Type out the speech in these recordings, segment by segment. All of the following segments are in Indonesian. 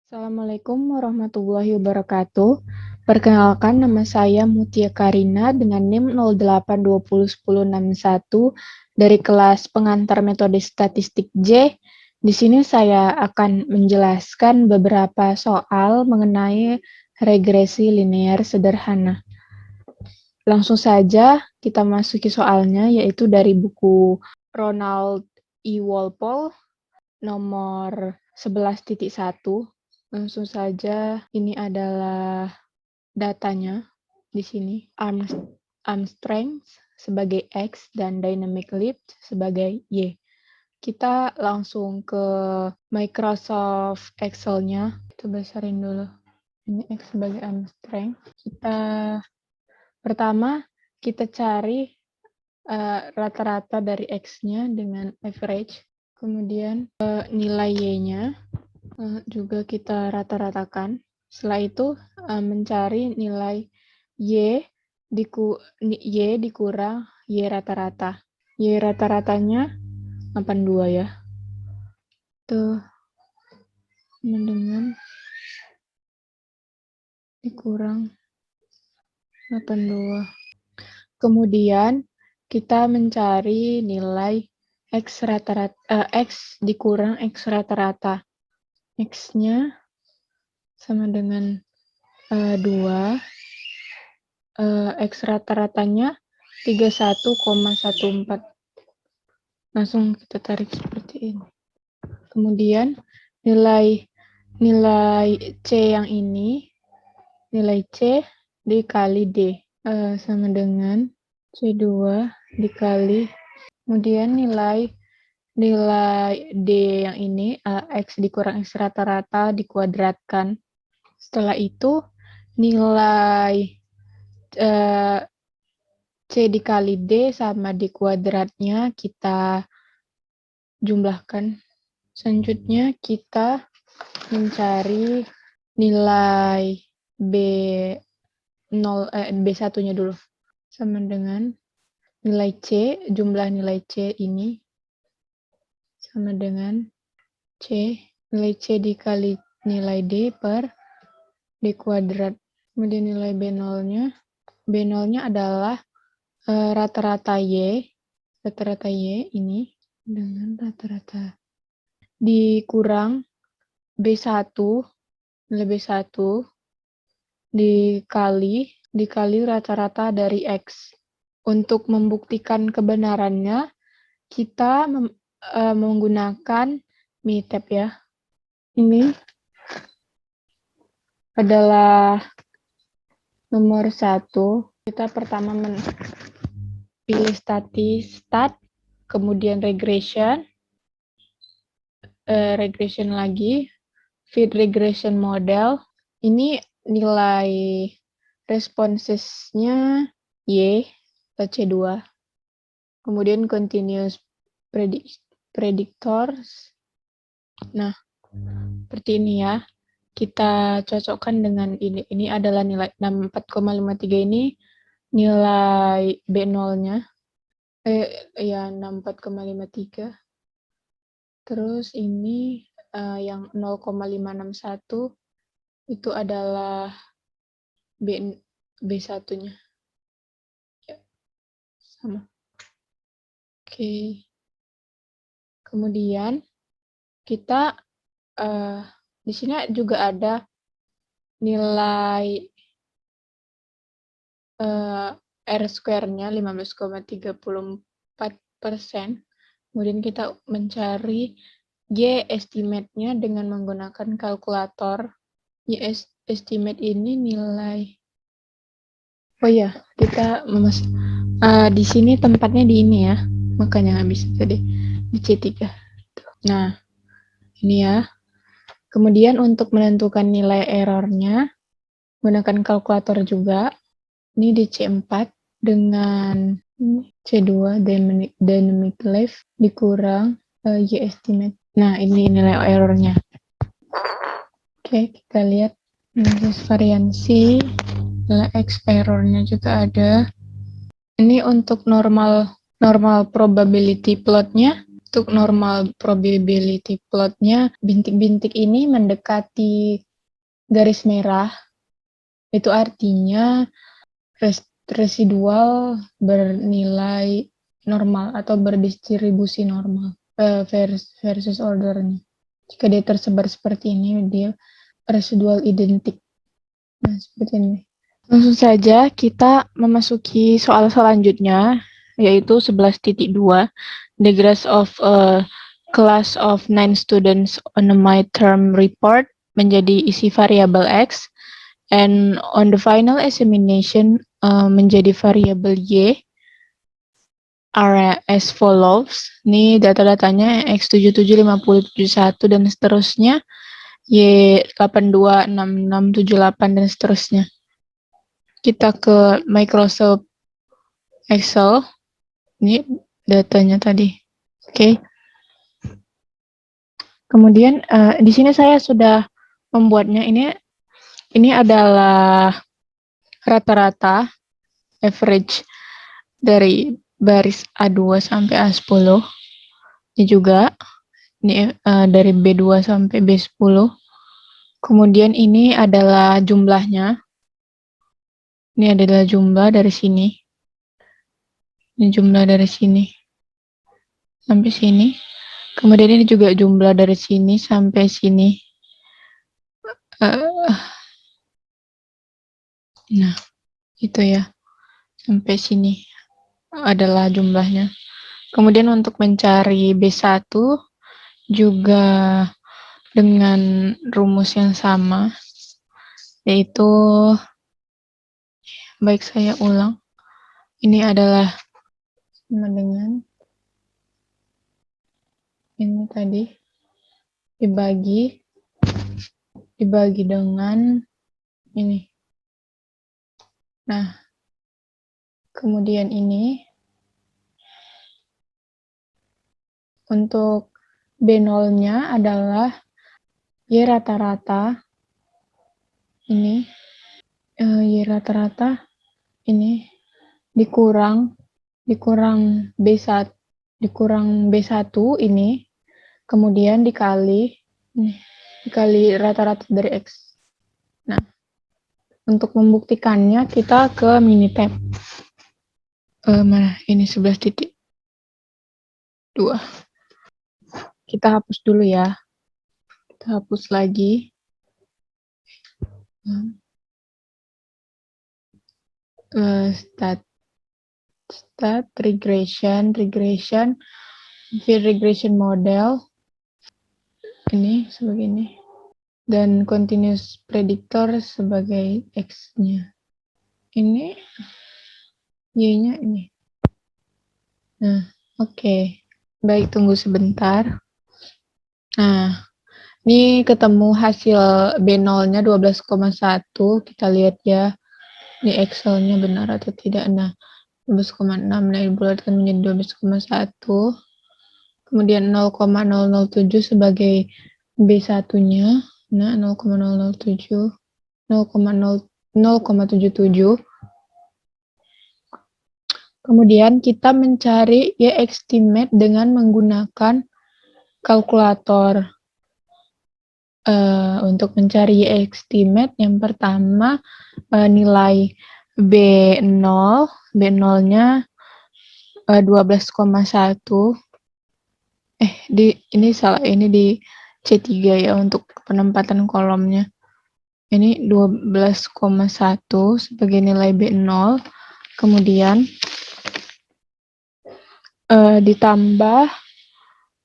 Assalamualaikum warahmatullahi wabarakatuh. Perkenalkan, nama saya Mutia Karina dengan NIM 08201061 dari kelas pengantar metode statistik J. Di sini saya akan menjelaskan beberapa soal mengenai regresi linear sederhana. Langsung saja kita masuki soalnya, yaitu dari buku Ronald E. Walpole nomor 11.1. Langsung saja, ini adalah datanya di sini. Arm strength sebagai X dan dynamic lift sebagai Y. Kita langsung ke Microsoft Excel-nya. Kita besarin dulu. Ini X sebagai arm strength. Pertama, kita cari rata-rata dari X-nya dengan average. Kemudian nilai Y-nya juga kita rata-ratakan. Setelah itu mencari nilai Y dikurang Y rata-rata. Y rata-ratanya 82 ya. Tuh. Dengan dikurang 82. Kemudian kita mencari nilai X dikurang X rata-rata. X-nya sama dengan 2. X rata-ratanya 31,14. Langsung kita tarik seperti ini. Kemudian nilai C yang ini, nilai C dikali D sama dengan C2 dikali, kemudian nilai D yang ini, X dikurang X rata-rata dikuadratkan. Setelah itu, nilai C dikali D sama D kuadratnya kita jumlahkan. Selanjutnya, kita mencari nilai B1-nya dulu. Sama dengan nilai C, jumlah nilai C ini sama dengan C, nilai C dikali nilai D per D kuadrat. Kemudian nilai B0-nya adalah rata-rata Y ini dengan rata-rata dikurang B1, nilai B1 dikali rata-rata dari X. Untuk membuktikan kebenarannya, kita menggunakan MITAB ya. Ini adalah nomor 1. Kita pertama pilih stat, kemudian regression lagi, fit regression model. Ini nilai responsesnya Y atau C2. Kemudian continuous predictors. Nah, seperti ini ya. Kita cocokkan dengan ini. Ini adalah nilai 64,53 ini nilai B0-nya. 64,53. Terus ini yang 0,561 itu adalah B1-nya. Ya, sama. Oke. Kemudian kita di sini juga ada nilai R square-nya 15,34%. Kemudian kita mencari Y estimate-nya dengan menggunakan kalkulator. Y estimate ini nilai. Oh ya, kita di sini tempatnya di ini ya. Makanya nggak bisa tadi di C3. Nah, ini ya. Kemudian untuk menentukan nilai error-nya, menggunakan kalkulator juga. Ini di C4 dengan C2 dynamic lift dikurang Y estimate. Nah, ini nilai error-nya. Oke, kita lihat analisis variansi. Nilai X error-nya juga ada. Ini untuk normal probability plot-nya. Untuk normal probability plotnya, bintik-bintik ini mendekati garis merah. Itu artinya residual bernilai normal atau berdistribusi normal versus ordernya. Jika dia tersebar seperti ini, dia residual identik. Nah, seperti ini. Langsung saja kita memasuki soal selanjutnya, yaitu 11.2. The grades of a class of 9 students on a midterm report menjadi isi variabel X, and on the final examination menjadi variabel Y are as follows. Ini data-datanya X775071 dan seterusnya, Y826678 dan seterusnya. Kita ke Microsoft Excel. Ini datanya tadi. Oke. Kemudian di sini saya sudah membuatnya. Ini adalah rata-rata average dari baris A2 sampai A10. Ini juga dari B2 sampai B10. Kemudian ini adalah jumlahnya. Ini adalah jumlah dari sini. Ini jumlah dari sini sampai sini. Kemudian ini juga jumlah dari sini sampai sini. Nah, itu ya. Sampai sini adalah jumlahnya. Kemudian untuk mencari B1 juga dengan rumus yang sama, yaitu, baik saya ulang, ini adalah sama dengan ini tadi dibagi dengan ini. Nah, kemudian ini untuk B0-nya adalah Y rata-rata ini, Y rata-rata ini dikurang B1 ini, kemudian dikali rata-rata dari X. Nah, untuk membuktikannya kita ke Minitab. Mana? Ini 11.2. Kita hapus dulu ya. Kita hapus lagi. Stat regression model. Ini sebagai ini. Dan continuous predictor sebagai X-nya. Ini Y-nya ini. Nah, oke. Baik, tunggu sebentar. Nah, ini ketemu hasil B0-nya 12,1. Kita lihat ya. Ini Excel-nya benar atau tidak. Nah, 12,6. Nah, dibulatkan menjadi 12,1. Kemudian 0,007 sebagai B1-nya. Nah, 0,007. 0,77. Kemudian kita mencari Y-estimate dengan menggunakan kalkulator. Untuk mencari Y-estimate, yang pertama nilai B0-nya 12,1. Ini salah, ini di C3 ya untuk penempatan kolomnya. Ini 12,1 sebagai nilai B0. Kemudian ditambah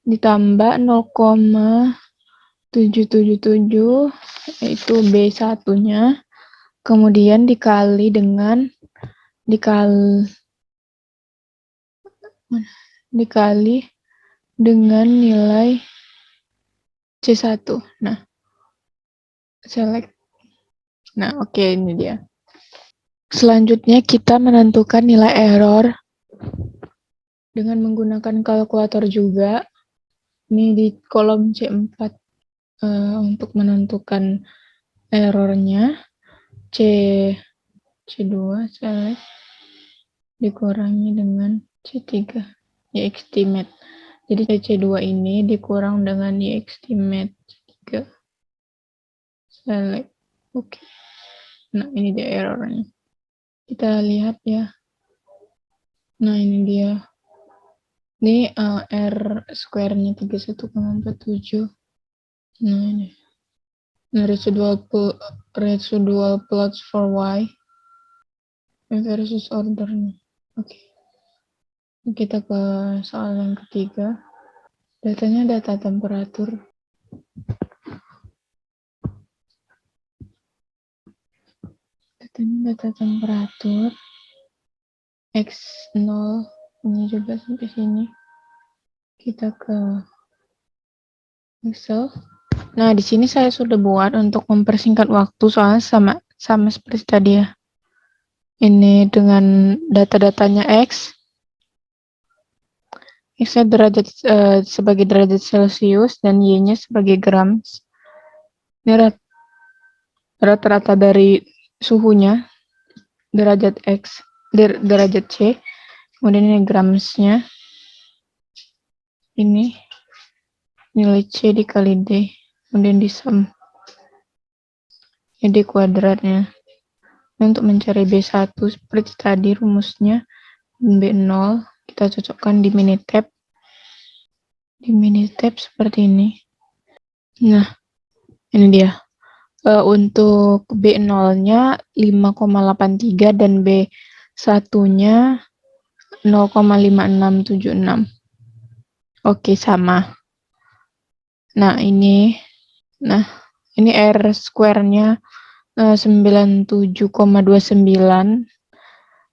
0,777 yaitu B1-nya, kemudian dikali dengan nilai C1. Nah, select. Nah, oke, ini dia. Selanjutnya kita menentukan nilai error dengan menggunakan kalkulator juga. Ini di kolom C4 untuk menentukan errornya. C2 select dikurangi dengan C3 ya estimate. Jadi C2 ini dikurang dengan Y estimate 3. Select. Oke. Nah, ini dia errornya. Kita lihat ya. Nah, ini dia. Ini R square-nya 31,47. Nah, ini. Nah, residual plots for Y versus ordernya. Oke. Kita ke soal yang ketiga. Datanya data temperatur. Datanya data temperatur. X0 ini juga sampai sini. Kita ke Excel. Nah, di sini saya sudah buat untuk mempersingkat waktu soalnya sama seperti tadi ya. Ini dengan data-datanya X X-nya derajat sebagai derajat Celcius dan Y-nya sebagai grams. Ini rata-rata dari suhunya derajat X, derajat C. Kemudian ini gramsnya. Ini nilai C dikali D. Kemudian di sum. Ini kuadratnya. Untuk mencari B1 seperti tadi rumusnya, B0 kita cocokkan di Minitab. Di Minitab seperti ini. Nah, ini dia. Untuk B0-nya 5,83 dan B1-nya 0,5676. Oke, sama. Nah, ini R square-nya 97,29,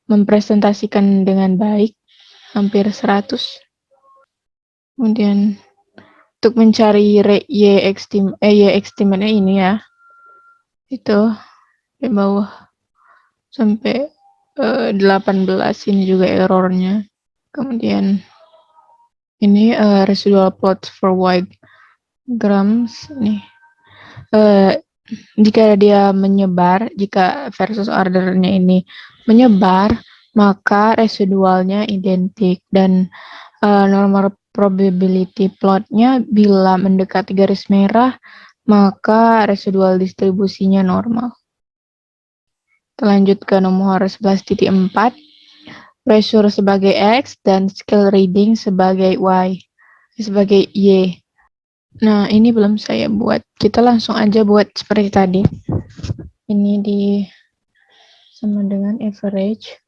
mempresentasikan dengan baik, hampir 100. Kemudian untuk mencari Y estimate-nya ini ya, itu di bawah sampai 18 ini juga errornya. Kemudian ini residual plot for Y grams nih. Jika dia menyebar, jika versus ordernya ini menyebar, maka residualnya identik dan normal probability plotnya bila mendekati garis merah, maka residual distribusinya normal. Kita lanjut ke nomor 11.4, pressure sebagai X dan scale reading sebagai Y. Nah, ini belum saya buat. Kita langsung aja buat seperti tadi. Ini sama dengan average.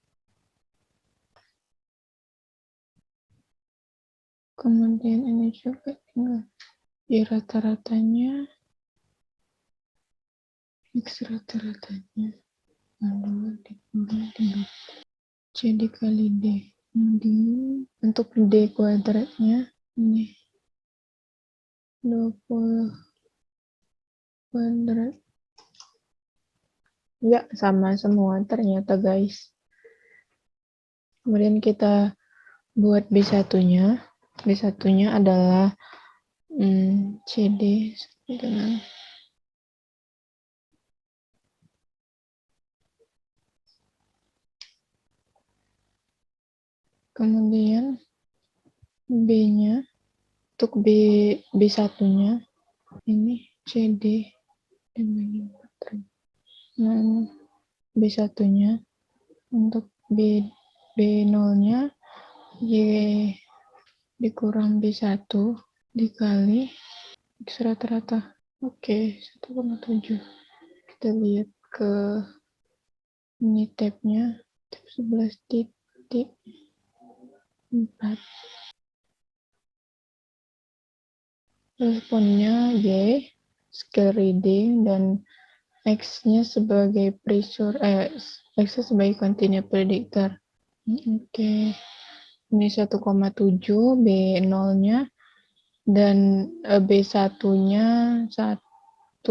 Kemudian ini juga tinggal di rata-ratanya. X rata-ratanya. Lalu dikurang tinggal C dikali D. Kemudian untuk D kuadratnya ini 20 kuadrat. Ya, sama semua ternyata guys. Kemudian kita buat B1-nya. B1-nya adalah CD dengan kemudian B-nya untuk B1-nya ini CD dibagi 4. Nah, ini B1-nya untuk B0-nya Y dikurang B1 dikali X rata-rata. Oke, 1,7. Kita lihat ke ini tab-nya, tab 11.4. Responnya Y, scale reading, dan X-nya sebagai pressure, X-nya sebagai continuous predictor. Oke. Ini 1,7, B0-nya, dan B1-nya 1,8.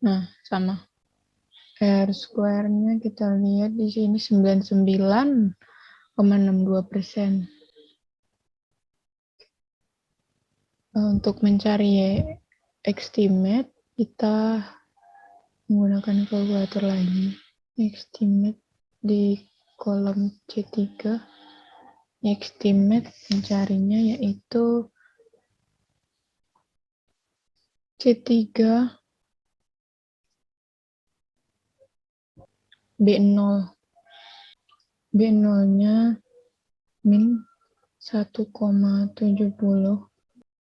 Nah, sama. R square-nya kita lihat di sini 99,62%. Untuk mencari estimate, kita menggunakan kalkulator lagi. Estimate di kolom C3. estimate mencarinya yaitu C3 B0. B0-nya min 1,70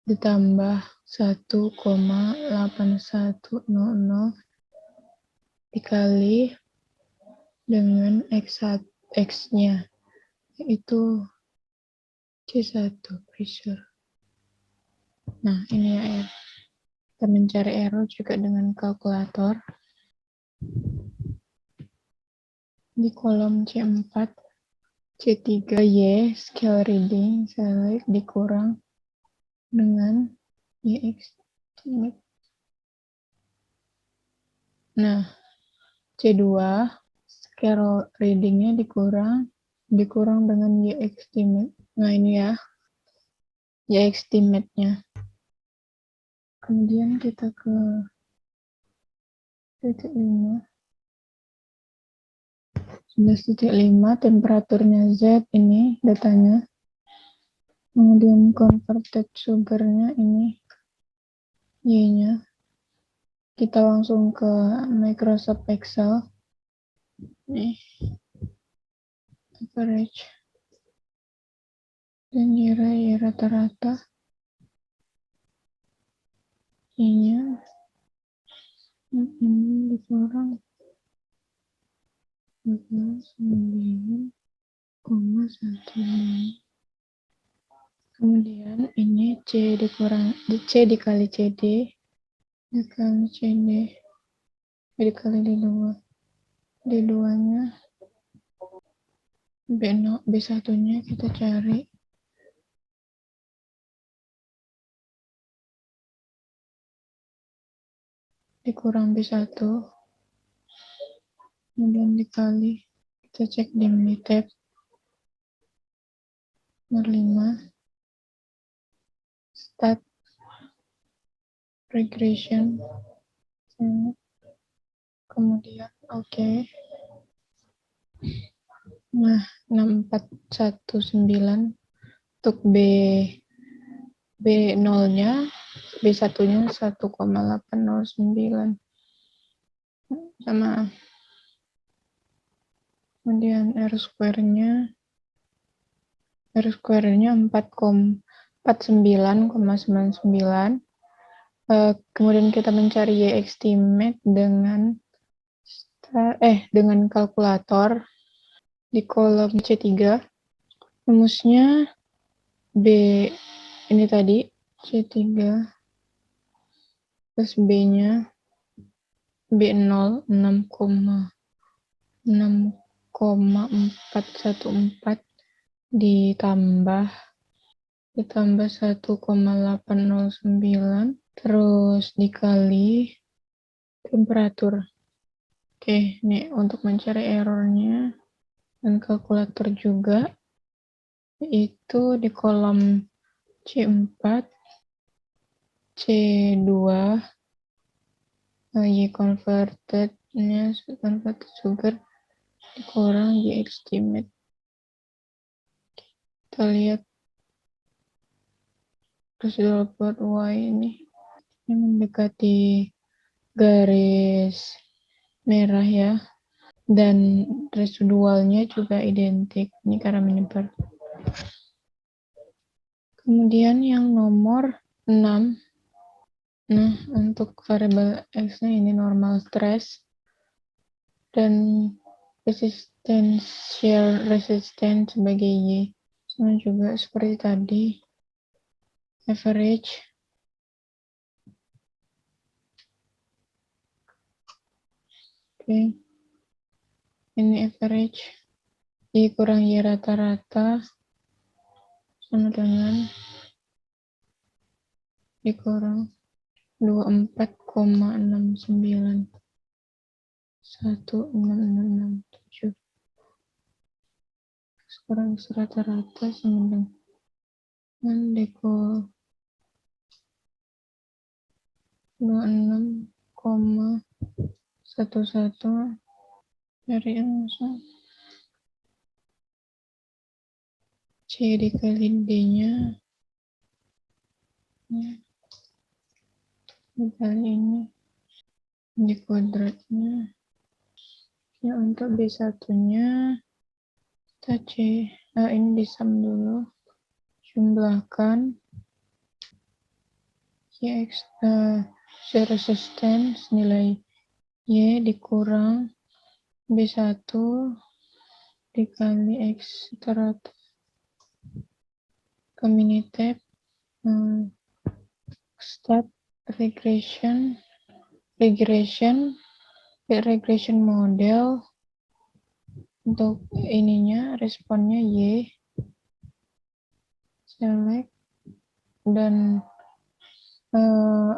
ditambah 1,8100 dikali dengan X-nya yaitu C1 pressure. Nah, ini ya kita mencari error juga dengan kalkulator. Di kolom C4 C3Y scale reading select dikurang dengan YX. Nah, C2 scale readingnya dikurang dengan Y estimate. Nah, ini ya Y estimate-nya. Kemudian kita ke titik 5. 11.5 temperaturnya Z ini datanya. Kemudian converted sugar-nya ini Y-nya. Kita langsung ke Microsoft Excel. Nih, average. Dan Y rata-rata. Y-nya. Ini dikurang 9,1. Kemudian ini C dikali CD dikali CD dikali D2. D2-nya B1-nya kita cari dikurang B1 kemudian dikali kita cek di Minitab nomor 5 start regression kemudian oke. Nah 6419 untuk B0-nya B1-nya 1,809 sama. Kemudian R square-nya 49,99. Kemudian kita mencari Y estimate dengan kalkulator di kolom C3. Rumusnya B ini tadi C3 plus B-nya B0 6,414 ditambah 1,809 terus dikali temperatur. Oke, ini untuk mencari errornya dan kalkulator juga itu di kolom C4 C2 Y converted sugar dikurang Y estimate. Kita lihat residual plot Y ini mendekati garis merah ya, dan residualnya juga identik, ini karena menyebar. Kemudian yang nomor 6, nah untuk variabel X-nya ini normal stress dan shear resistance sebagai Y. Sama juga seperti tadi, average. Oke. Ini average. Y kurang Y rata-rata sama dengan dikurang 24,69 16667 sekarang rata-rata sama dengan deko 26,11 dari langsung C dikali D-nya dikali ini di kuadratnya. Ya, untuk B1-nya kita C. Ini disam dulu. Jumlahkan YX shear resistance nilai Y dikurang B1 dikali X rata ke Minitab. Start regression model. Untuk ininya responnya Y, select, dan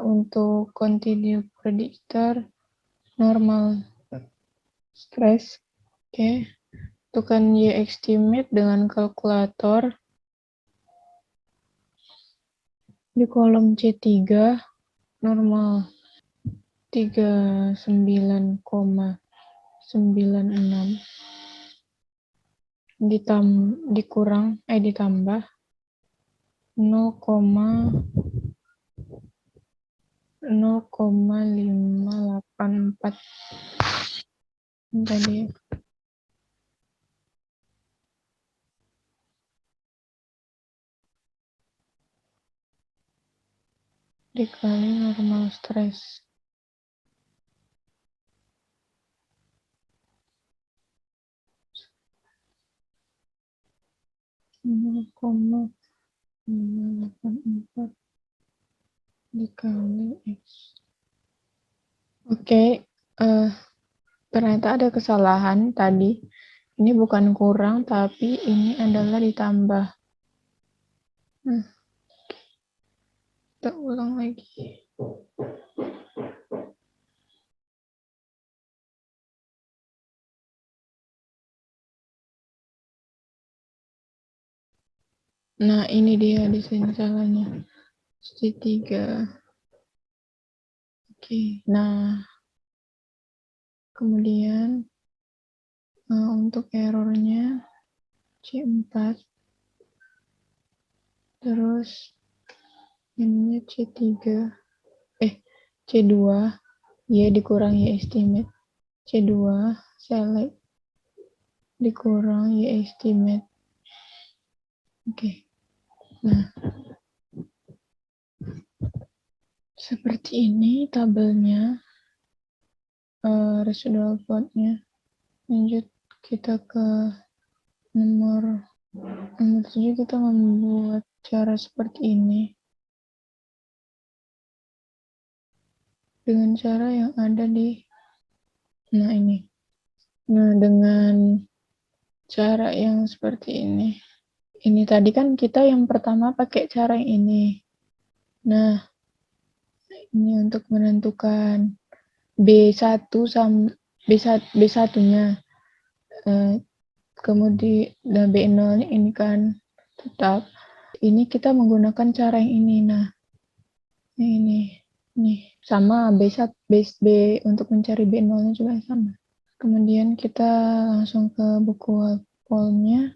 untuk continue predictor normal stress. Oke, tentukan Y estimate dengan kalkulator di kolom C3 normal 39,96 ditambah 0,584 tadi dikali normal stress. Koma 584 dikali X. Oke, ternyata ada kesalahan tadi. Ini bukan kurang, tapi ini adalah ditambah. Kita ulang lagi. Nah, ini dia di sini salahnya. C3. Oke, nah kemudian untuk errornya C4, terus ini C3, C2, Y dikurang Y estimate, C2 select dikurang Y estimate. Oke, nah seperti ini tabelnya, residual plotnya. Lanjut kita ke nomor 7, kita membuat cara seperti ini dengan cara yang ada di ini. Nah, dengan cara yang seperti ini. Ini tadi kan kita yang pertama pakai cara yang ini. Nah, ini untuk menentukan B1 sama B1-nya. Kemudian B0 ini kan tetap. Ini kita menggunakan cara yang ini. Nah, ini sama B1 B untuk mencari B0-nya juga sama. Kemudian kita langsung ke buku walpole-nya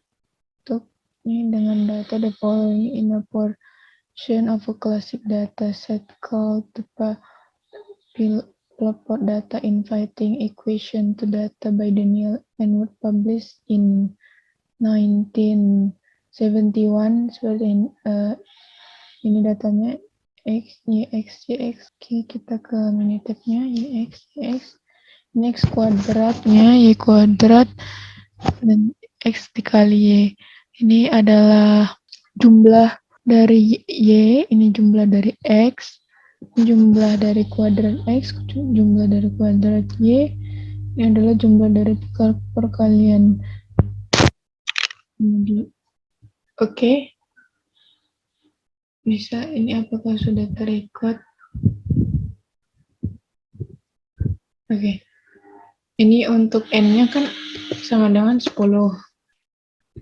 untuk ini dengan data the following in a portion of a classic data set called the plot data inviting equation to data by Daniel and Wood published in 1971. Seperti ini datanya X, Y, X, Y, X. Oke, kita ke Minitab-nya Y, X, Y, X. Ini X kuadratnya Y kuadrat dan X dikali Y. Ini adalah jumlah dari Y, ini jumlah dari X, jumlah dari kuadrat X, jumlah dari kuadrat Y, ini adalah jumlah dari perkalian. Oke. Bisa, ini apakah sudah terrecord? Oke. Ini untuk N-nya kan sama dengan 10.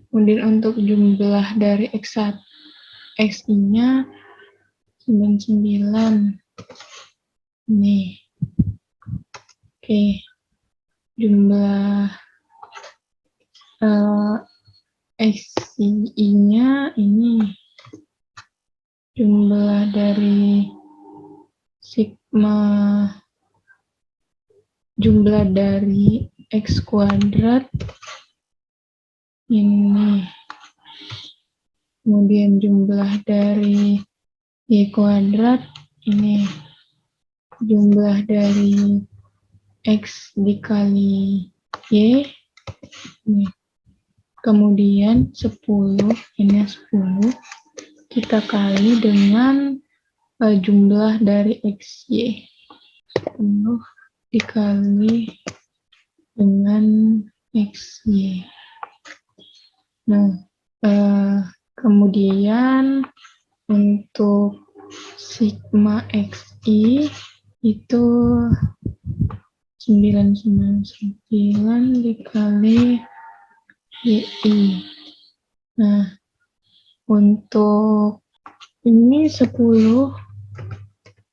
Kemudian untuk jumlah dari X1, X-nya 99. Nih. Oke. Jumlah XI-nya ini jumlah dari sigma, jumlah dari X kuadrat ini, kemudian jumlah dari Y kuadrat ini, jumlah dari X dikali Y ini, kemudian 10, ini 10 kita kali dengan jumlah dari XY, 10 dikali dengan XY. Nah, kemudian untuk sigma XI itu 999 dikali YI. Nah, untuk ini 10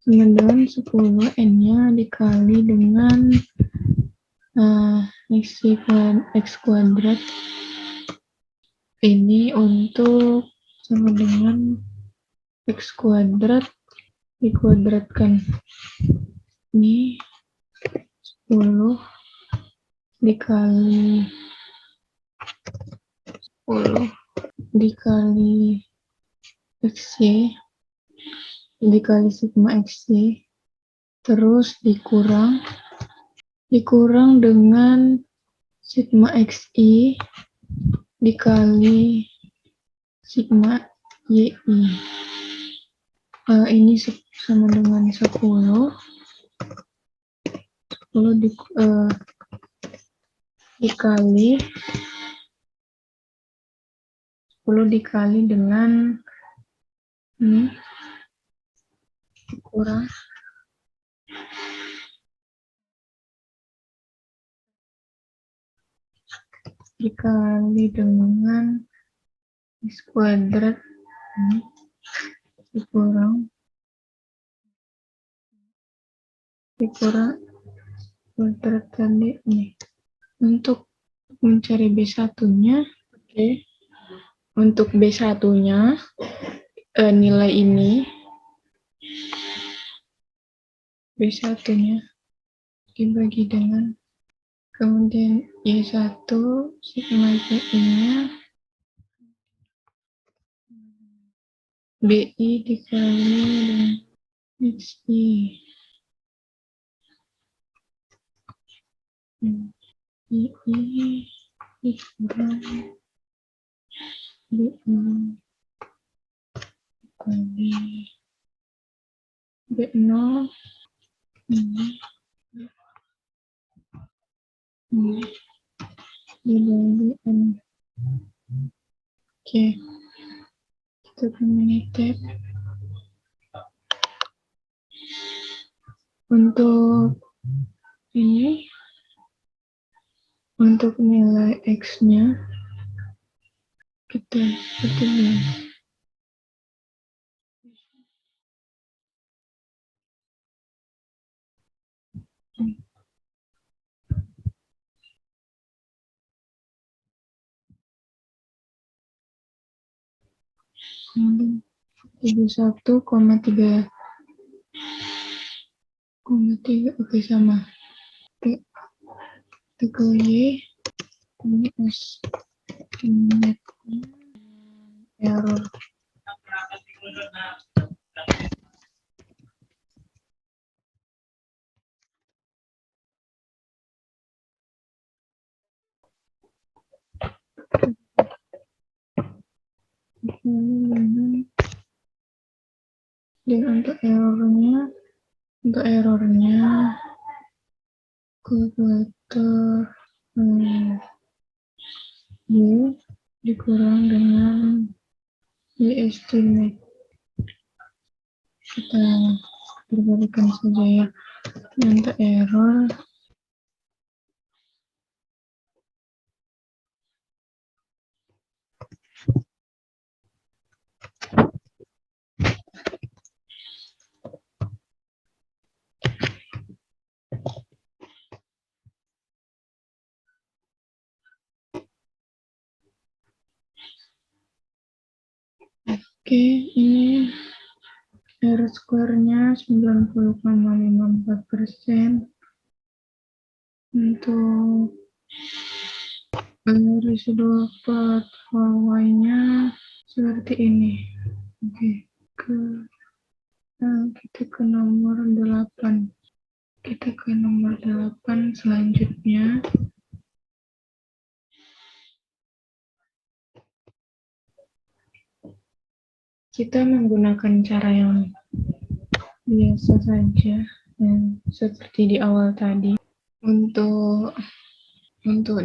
sama dengan 10 N-nya dikali dengan X kuadrat. Ini untuk sama dengan X kuadrat dikuadratkan. Ini 10 dikali 10 dikali XY dikali sigma XY, terus dikurang dengan sigma XI dikali sigma YI. Ini sama dengan 10 dikali 10 dikali dengan ini kurang dikali dengan X kuadrat ini dikurang kuadrat tadi ini. Untuk mencari B1-nya, oke. Untuk B1-nya nilai ini B1-nya dibagi dengan kemudian Y1 sigma Y-nya BI dikali dengan XI. II dikurang BI dikali B0 ini dibagi N. Oke, kita kembali tab. Untuk ini, untuk nilai X-nya kita perhatikan. Kemudian 31,3 oke sama. Tegal Y ini S ini error. Dan untuk errornya kalkulator Y dikurang dengan Y estimate. Kita perbalikan saja ya. Untuk error Oke, ini R square-nya 90,54%. Untuk residual part y-nya seperti ini. Oke, kita ke nomor 8. Kita ke nomor 8 selanjutnya. Kita menggunakan cara yang biasa saja, yang seperti di awal tadi. Untuk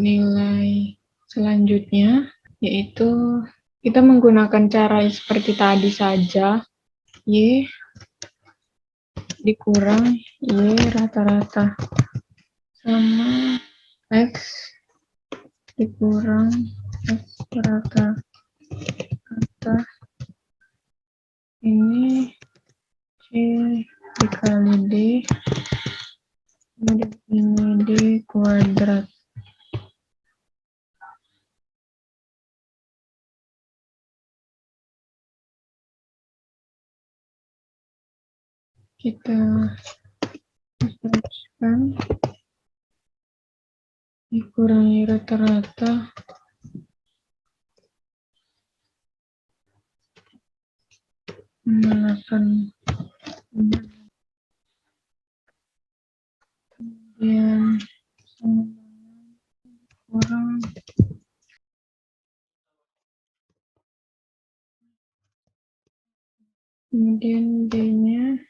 nilai selanjutnya, yaitu kita menggunakan cara seperti tadi saja, Y dikurang Y rata-rata sama X dikurang X rata-rata. Ini C dikali D, kemudian ini D kuadrat. Kita searchkan dikurangi rata-rata menakan kemudian kurang kemudian D-nya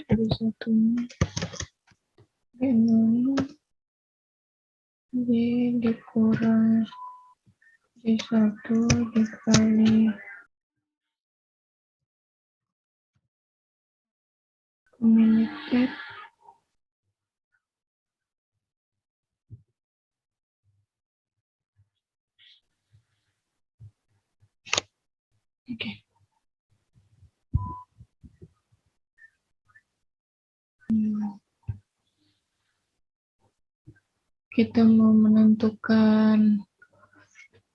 dari satunya D0 D dikurang D1 dikali communicated. Oke. Kita mau menentukan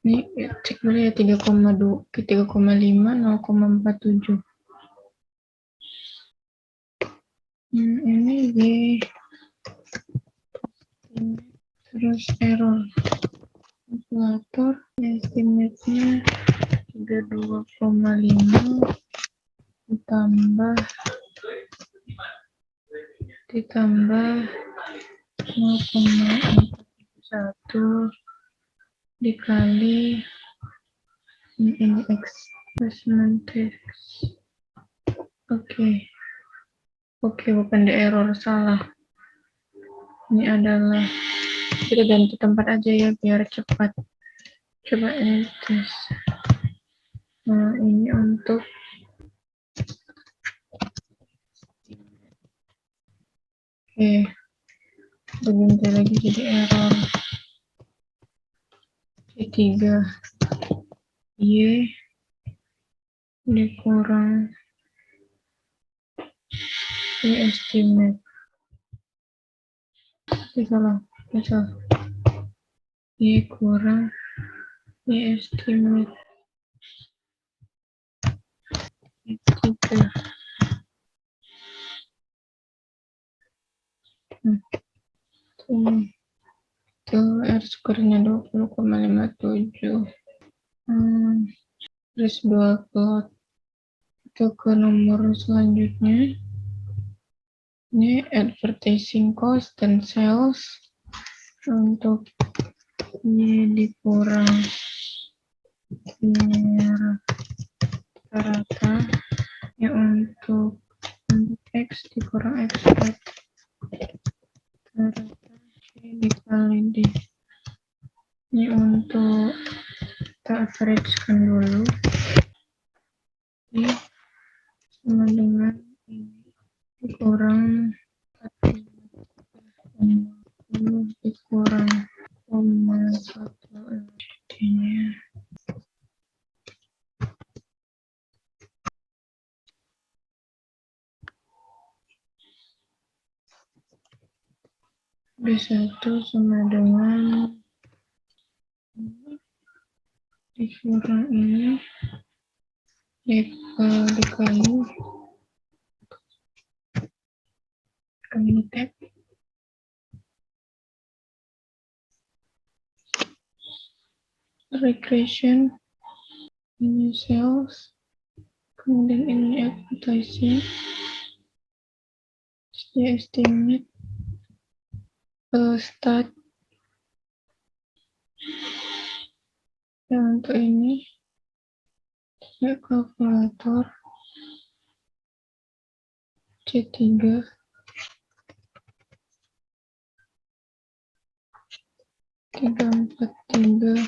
ini cek dulu ya 3,2 ke 3,5 0,47. Ini Y terus error kalkulator estimate-nya 32,5 ditambah 0,41 dikali ini X percentage. Oke, bukan di error, salah. Ini adalah, kita ganti tempat aja ya biar cepat. Coba ini tes. Nah, ini untuk berganti lagi jadi error. C3 Y dikurang Y estimate. Salah. Y kurang Y estimate. Y3. Itu R square-nya 20,57. Terus 2 plot. Kita ke nomor selanjutnya. Ini advertising cost dan sales. Untuk Y dikurang Y rata-rata. Ya untuk X dikurang X rata-rata. Y dikali D. Ini untuk kita average-kan dulu. Ini sama dengan ini dikurang 40 dikurang 0,1 jadinya B1 sama dengan dikurang ini dikali tab regression ini sales, kemudian ini advertising, estimate, start, dan untuk ini kalkulator C3 343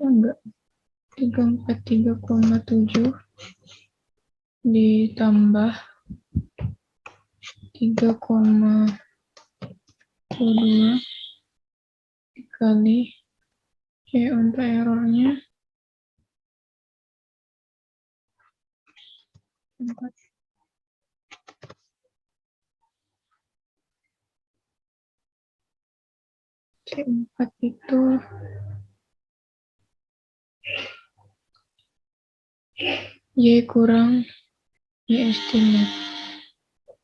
enggak 343,7 ditambah 3,2 dikali untuk errornya 4 C4 itu Y kurang Y estimate.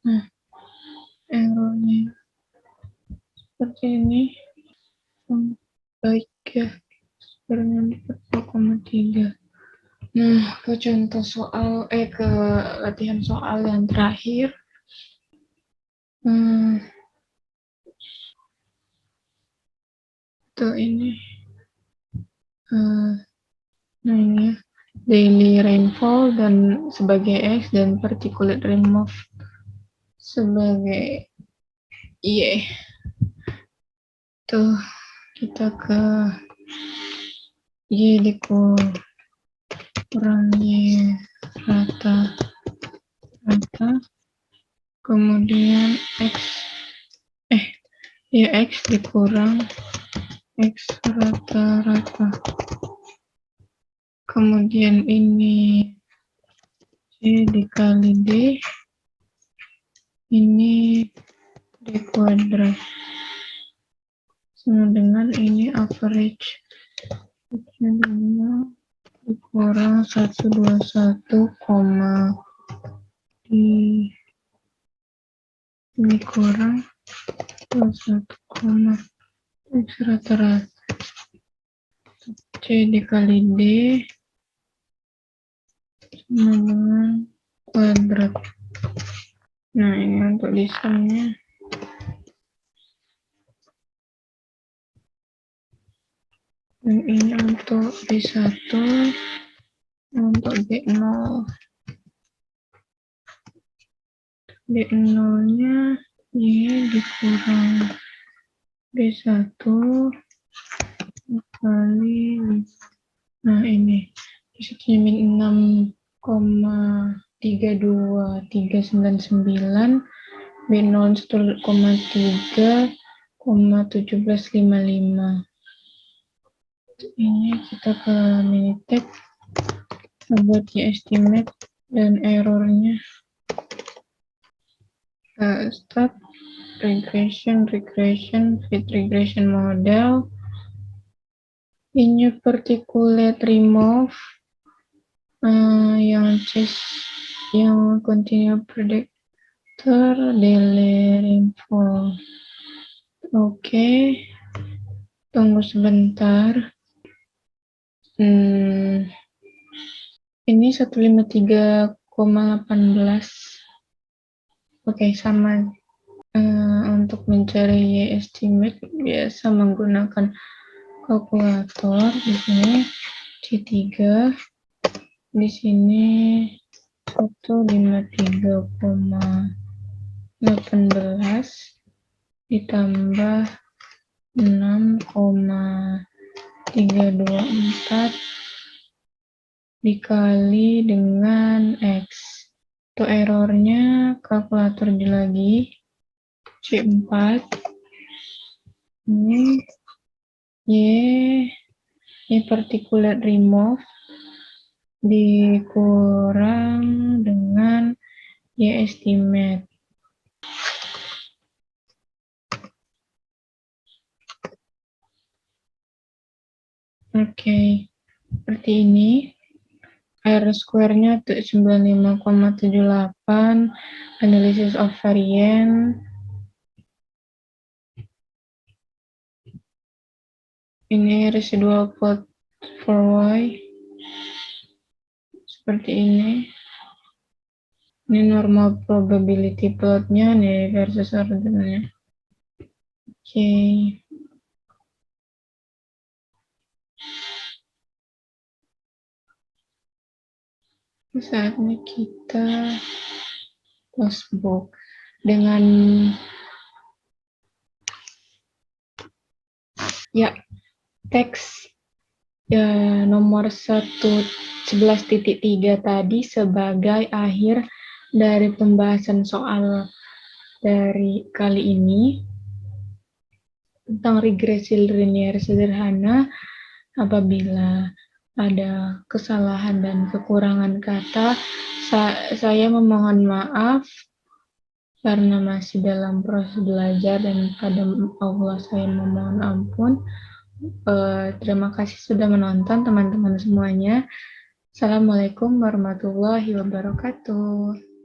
Nah, errornya seperti ini. Baik ya, sebenarnya 4,3. Nah, ke contoh soal, ke latihan soal yang terakhir. Itu ini. Nah ini ya, daily rainfall dan sebagai X dan particulate runoff sebagai Y. Tuh kita ke Y dikurang Y rata kemudian X dikurang X rata-rata kemudian ini C dikali D ini D kuadrat sama dengan ini average dikurang 121, ini kurang 21, X rata-rata C dikali D sama dengan kuadrat. Nah ini untuk desainnya. Dan ini untuk B1, untuk B0 nya Y dikurang B1 kali, nah ini disitunya min 6,32399 B0 1,3,1755. Ini kita ke Minitab buat Y estimate dan errornya. Start regression, fit regression model. Ini particulate remove yang continue predictor daily rainfall. Oke. Tunggu sebentar. Ini 153,18. Oke, sama. Untuk mencari Y estimate biasa menggunakan kalkulator. Di sini C3, di sini 153,18 ditambah 6,324 dikali dengan X. Untuk errornya kalkulator lagi C4 ini Y particulate remove dikurang dengan Y estimate. Seperti ini. R square-nya 95,78, analysis of variance. Ini residual plot for Y. Seperti ini. Ini normal probability plotnya nih versus ordernya. Saatnya kita close book dengan teks nomor 11.3 tadi sebagai akhir dari pembahasan soal dari kali ini tentang regresi linear sederhana. Apabila ada kesalahan dan kekurangan kata, saya memohon maaf karena masih dalam proses belajar dan pada Allah saya memohon ampun. Terima kasih sudah menonton teman-teman semuanya. Assalamualaikum warahmatullahi wabarakatuh.